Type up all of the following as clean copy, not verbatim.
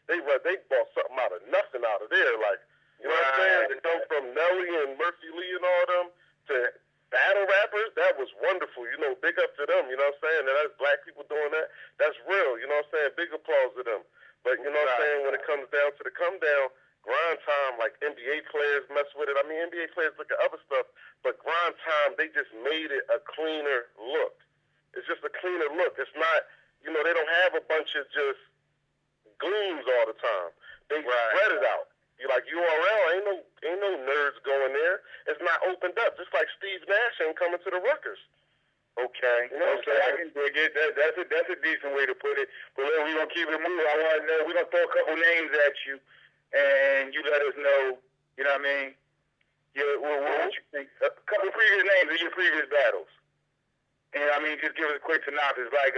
they bought something out of nothing out of there. Like, you know what I'm saying? To come from Nelly and Murphy Lee and all them to battle rappers, that was wonderful. You know, big up to them. You know what I'm saying? And that's black people doing that. That's real. You know what I'm saying? Big applause to them. But you know what I'm saying? When it comes down to the come down, Grindtime, like NBA players mess with it. I mean, NBA players look at other stuff, but Grindtime, they just made it a cleaner look. It's just a cleaner look. It's not, you know, they don't have a bunch of just gleams all the time. They spread it out. You like URL, ain't no nerds going there. It's not opened up. Just like Steve Nash ain't coming to the Rutgers. Okay. You know, okay, I can dig it. That's a decent way to put it. But look, we're gonna keep it moving. I want to know. We're gonna throw a couple names at you, and you let us know. You know what I mean? What you think? A couple previous names of your previous battles. And I mean, just give us a quick synopsis, like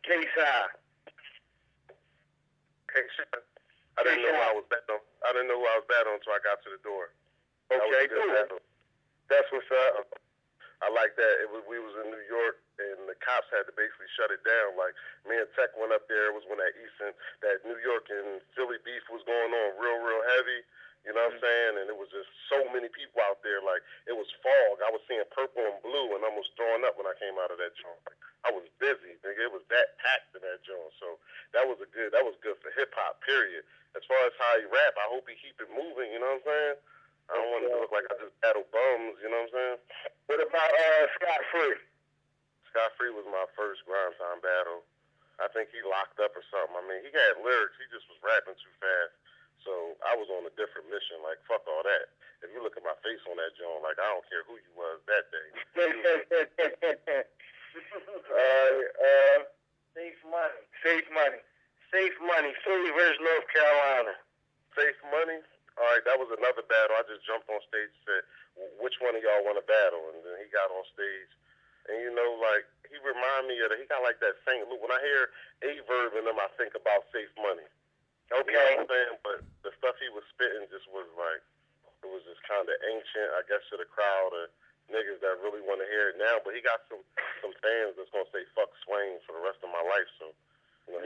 K-Sign. K-Sign. I didn't know who I was battling until I got to the door. Okay, cool. That's what's up. I like that. We was in New York, and the cops had to basically shut it down. Like, me and Tech went up there. It was when that New York and Philly beef was going on real heavy. You know what I'm saying? And it was just so many people out there. Like, it was fog. I was seeing purple and blue, and almost throwing up when I came out of that joint. Like, I was busy, nigga. It was that packed in that joint. So that was good for hip hop. Period. As far as how he rap, I hope he keep it moving. You know what I'm saying? I don't want it to look like I just battle bums. You know what I'm saying? What about Scott Free? Scott Free was my first Grindtime battle. I think he locked up or something. I mean, he had lyrics. He just was rapping too fast. So I was on a different mission. Like, fuck all that. If you look at my face on that joint, like, I don't care who you was that day. Safe money. Philly versus North Carolina. Safe money? All right, that was another battle. I just jumped on stage and said, which one of y'all want to battle? And then he got on stage. And, you know, like, he remind me of he got like that St. Louis. When I hear A-Verb in him, I think about Safe Money. Okay. You know what I'm saying? But the stuff he was spitting just was like, it was just kind of ancient, I guess, to the crowd of niggas that really want to hear it now. But he got some fans that's going to say, fuck Swain for the rest of my life. So, you know,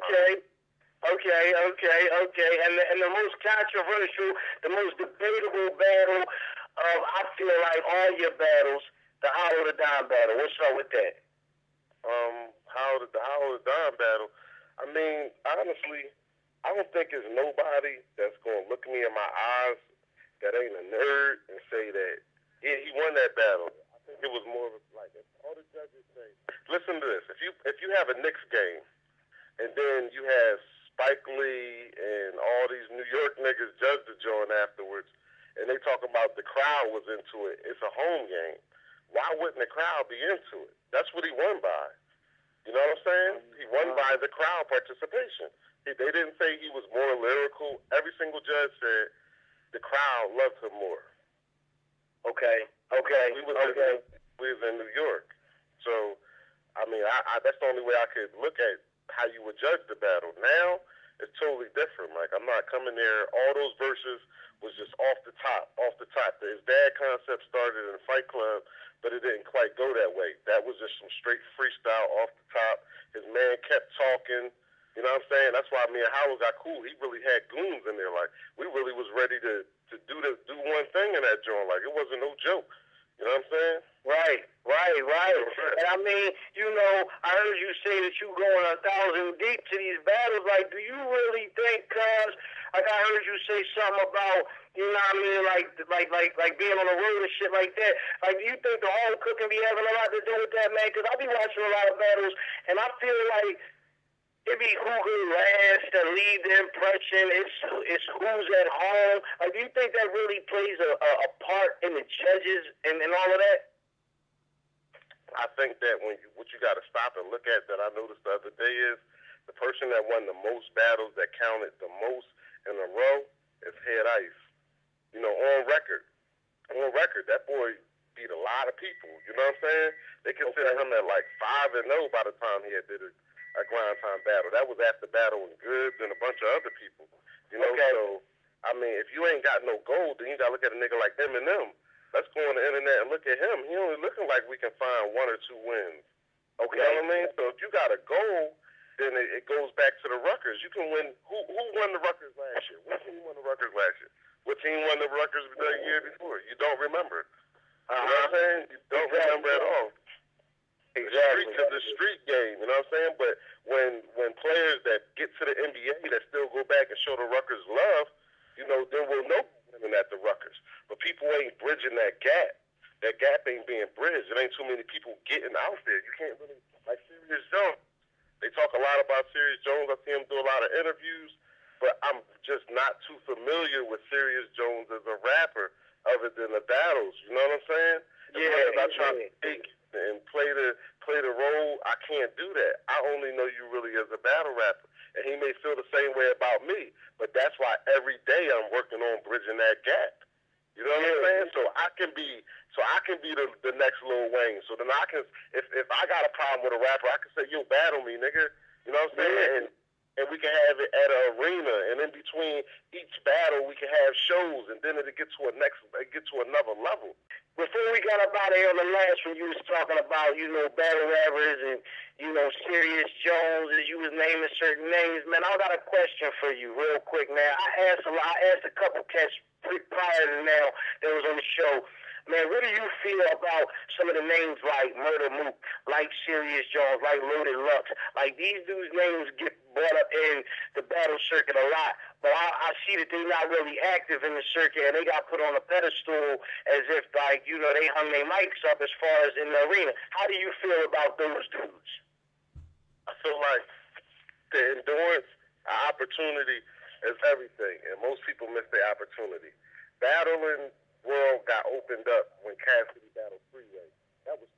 okay. And the most controversial, the most debatable battle of, I feel like, all your battles, the Hollow the Dime battle. What's up with that? The Hollow the Dime battle. I mean, honestly, I don't think there's nobody that's going to look me in my eyes that ain't a nerd and say that, yeah, he won that battle. I think it was more of like, if all the judges say, listen to this. If you have a Knicks game, and then you have Spike Lee and all these New York niggas judge the joint afterwards, and they talk about the crowd was into it. It's a home game. Why wouldn't the crowd be into it? That's what he won by. You know what I'm saying? He won by the crowd participation. They didn't say he was more lyrical. Every single judge said the crowd loved him more. Okay. We was in New York. So, I mean, that's the only way I could look at how you would judge the battle. Now, it's totally different. Like, I'm not coming there. All those verses was just off the top. His bad concept started in Fight Club, but it didn't quite go that way. That was just some straight freestyle off the top. His man kept talking. You know what I'm saying? That's why me and Howell got cool. He really had goons in there. Like, we really was ready to do one thing in that joint. Like, it wasn't no joke. You know what I'm saying? Right. And I mean, you know, I heard you say that you going 1,000 deep to these battles. Like, do you really think, cuz, like I heard you say something about, you know what I mean, like being on the road and shit like that. Like, do you think the home cooking be having a lot to do with that, man? Because I be watching a lot of battles, and I feel like it be who could last and leave the impression. It's who's at home. Like, do you think that really plays a part in the judges and all of that? I think that what you got to stop and look at that I noticed the other day is the person that won the most battles that counted the most in a row is Head Ice. You know, on record, that boy beat a lot of people. You know what I'm saying? They consider him at like 5-0 by the time he had did a Grindtime battle. That was after battling Goods and a bunch of other people. You know, so I mean, if you ain't got no gold, then you got to look at a nigga like Eminem. Let's go on the internet and look at him. He only looking like we can find 1 or 2 wins. Okay. You know what I mean? So if you got a goal then it goes back to the Rutgers. You can win. Who won the Rutgers last year? What team won the Rutgers last year? What team won the Rutgers the year before? You don't remember. You know what I'm saying? You don't remember at all. Exactly. The street game, you know what I'm saying? But when players that get to the NBA that still go back and show the Rutgers love, then we'll know women at the Rutgers. But people ain't bridging that gap. That gap ain't being bridged. There ain't too many people getting out there. You can't really, like Sirius Jones. They talk a lot about Sirius Jones. I see him do a lot of interviews, but I'm just not too familiar with Sirius Jones as a rapper other than the battles. You know what I'm saying? Yeah. I try to speak and play the role, I can't do that. I only know you really as a battle rapper. And he may feel the same way about me, but that's why every day I'm working on bridging that gap. You know what I'm saying? So I can be the next Lil Wayne. So then I can, if I got a problem with a rapper, I can say, yo, battle me, nigga. You know what I'm saying? And we can have it at an arena, and in between each battle, we can have shows, and then it get to another level. Before we got up out of here on the last one, you was talking about, battle rappers and, Sirius Jones, as you was naming certain names. Man, I got a question for you real quick, man. I asked a couple cats prior to now that was on the show. Man, what do you feel about some of the names like Murder Mook, like Sirius Jones, like Loaded Lux? Like, these dudes' names get brought up in the battle circuit a lot, but I see that they're not really active in the circuit, and they got put on a pedestal as if, like, they hung their mics up as far as in the arena. How do you feel about those dudes? I feel like the endurance, opportunity is everything, and most people miss their opportunity. Battling world got opened up when Cassidy battled Freeway. That was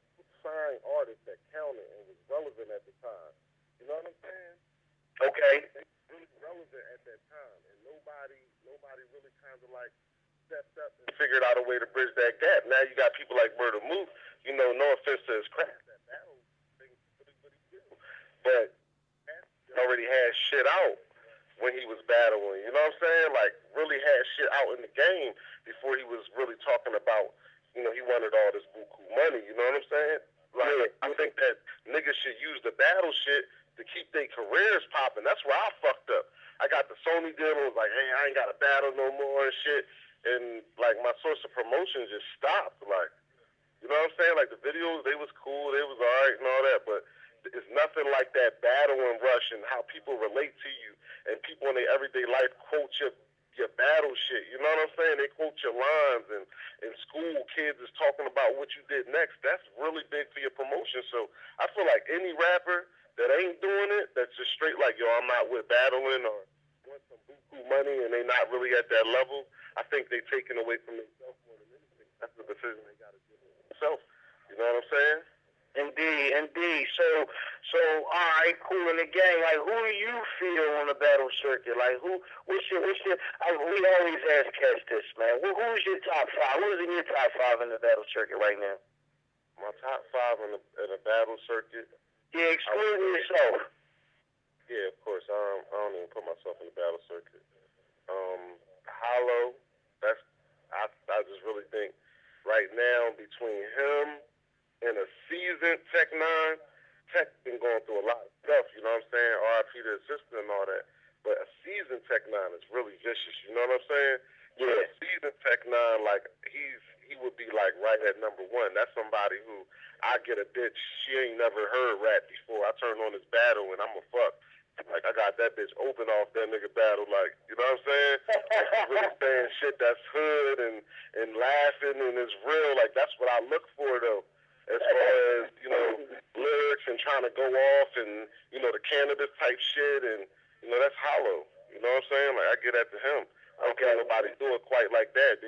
signed artists that counted and was relevant at the time. You know what I'm saying? Okay. They were really relevant at that time, and nobody really kind of like stepped up and figured out a way to bridge that gap. Now you got people like Murder Mook. No offense to his craft, that battle thing really do. But Cassidy already had shit out when he was battling, you know what I'm saying? Like, really had shit out in the game before he was really talking about, he wanted all this buku money, you know what I'm saying? Like, I think that niggas should use the battle shit to keep their careers popping. That's where I fucked up. I got the Sony deal and was like, hey, I ain't got to battle no more and shit. And, like, my source of promotion just stopped. Like, you know what I'm saying? Like, the videos, they was cool, they was all right and all that, but it's nothing like that battling rush and how people relate to you and people in their everyday life quote your battle shit. You know what I'm saying? They quote your lines, and in school, kids is talking about what you did next. That's really big for your promotion. So I feel like any rapper that ain't doing it, that's just straight like, yo, I'm not with battling or want some buku money and they not really at that level, I think they taking away from themselves more than anything. That's the decision they got to do for themselves. You know what I'm saying? Indeed. So, all right, cool. In the gang, like, who do you feel on the battle circuit? Like, what's your? We always ask cats this, man. Who's your top five? Who's in your top five in the battle circuit right now? My top five in the battle circuit. Yeah, excluding yourself. Yeah, of course. I don't even put myself in the battle circuit. Hollow. I just really think right now between him and a seasoned Tech 9, Tech been going through a lot of stuff, you know what I'm saying? RIP to his sister and all that. But a seasoned Tech 9 is really vicious, you know what I'm saying? Yeah. A seasoned Tech 9, like, he would be, like, right at number one. That's somebody who, I get a bitch, she ain't never heard rap before. I turn on this battle and I'm a fuck. Like, I got that bitch open off that nigga battle, like, you know what I'm saying? Like, really saying shit that's hood and laughing and it's real. Like, that's what I look for, though. As far as, lyrics and trying to go off and, the cannabis type shit and, that's Hollow. You know what I'm saying? Like, I get at to him. I don't care nobody do it quite like that.